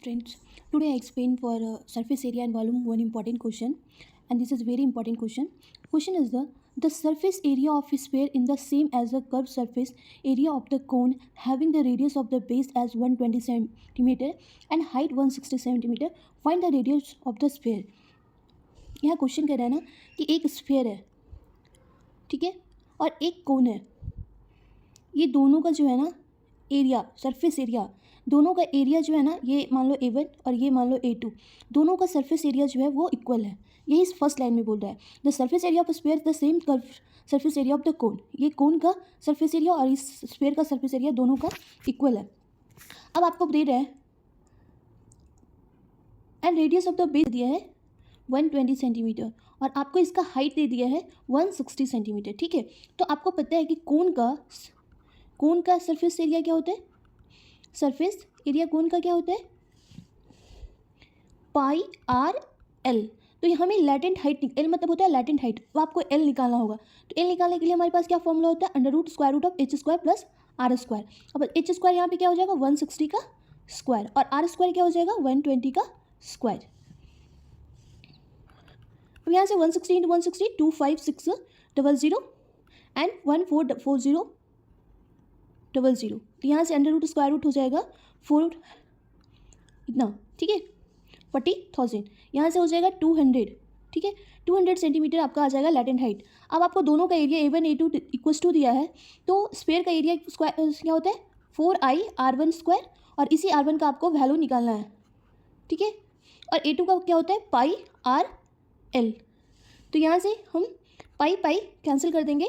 Friends, today I explain for surface area and volume one important question, and this is very important question. Question is the surface area of a sphere in the same as the curved surface area of the cone having the radius of the base as 120 centimeter and height 160 centimeter. Find the radius of the sphere. यहाँ question कह रहा है ना कि एक sphere है, ठीक है, और एक कोन है. ये दोनों का जो है ना एरिया, सरफेस एरिया, दोनों का एरिया जो है ना, ये मान लो A1 और ये मान लो A2, दोनों का सरफेस एरिया जो है वो इक्वल है. यही इस फर्स्ट लाइन में बोल रहा है. The surface area of sphere the same curve surface area of the cone. ये कोन का सरफेस एरिया और इस स्फेयर का सरफेस एरिया दोनों का इक्वल है. अब आपको दे रहा है and radius of the base दिया है 120 सेंटीमीटर और आपको इसका हाइट दे दिया है 160 सेंटीमीटर. ठीक है, तो आपको पता है कि कोन का सरफेस एरिया क्या होता है. सरफेस एरिया कोन का क्या होता है, पाई आर एल. तो हमें लैटेंट हाइट, एल मतलब होता है लैटेंट हाइट, तो आपको एल निकालना होगा. तो एल निकालने के लिए हमारे पास क्या फॉर्मूला होता है, under root square root of h square plus r square. अब एच स्क्वायर यहाँ पे क्या हो जाएगा 160 का स्क्वायर और आर स्क्वायर क्या हो जाएगा 120 का स्क्वायर. अब यहाँ से 160 इंटू 160 25600 एंड 144000. तो यहाँ से अंडर रूट स्क्वायर रूट हो जाएगा 4 इतना, ठीक है, 40,000. यहाँ से हो जाएगा 200, ठीक है, 200 सेंटीमीटर आपका आ जाएगा लैटेंट हाइट. अब आपको दोनों का area A1 A2 equals to दिया है, तो स्फेयर का एरिया स्क्वायर क्या होता है 4I/R1 स्क्वायर और इसी R1 का आपको वैल्यू निकालना है. ठीक है, और A2 का क्या होता है पाई आर एल. तो यहाँ से हम पाई कैंसिल कर देंगे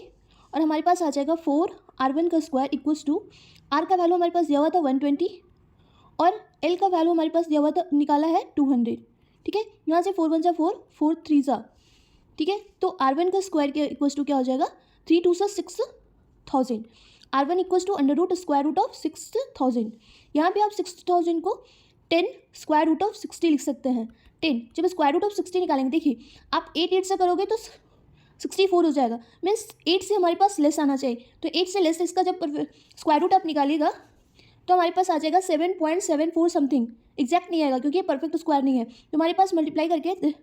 और हमारे पास आ जाएगा 4R1 का स्क्वायर इक्वल्स टू आर का वैल्यू हमारे पास दिया हुआ था 120 और एल का वैल्यू हमारे पास दिया हुआ था, निकाला है 200. ठीक है, यहाँ से 4 1 जा 4 4 3 जा, ठीक है, तो R1 का स्क्वायर के इक्वल्स टू क्या हो जाएगा 3 2 6,000. R1 equals to under root square root of 6,000. यहाँ पे आप 6,000 को 10 स्क्वायर रूट ऑफ 60 लिख सकते हैं. 10 जब स्क्वायर रूट ऑफ 60 निकालेंगे, देखिए आप 8 से करोगे तो 64 हो जाएगा, मीन्स 8 से हमारे पास लेस आना चाहिए. तो 8 से लेस इसका जब स्क्वायर रूट आप निकालिएगा तो हमारे पास आ जाएगा 7.74 समथिंग. एग्जैक्ट नहीं आएगा क्योंकि ये परफेक्ट स्क्वायर नहीं है, तो हमारे पास मल्टीप्लाई करके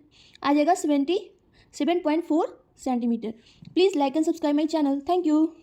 आ जाएगा 77.4 centimetre. Please like and subscribe my channel. Thank you.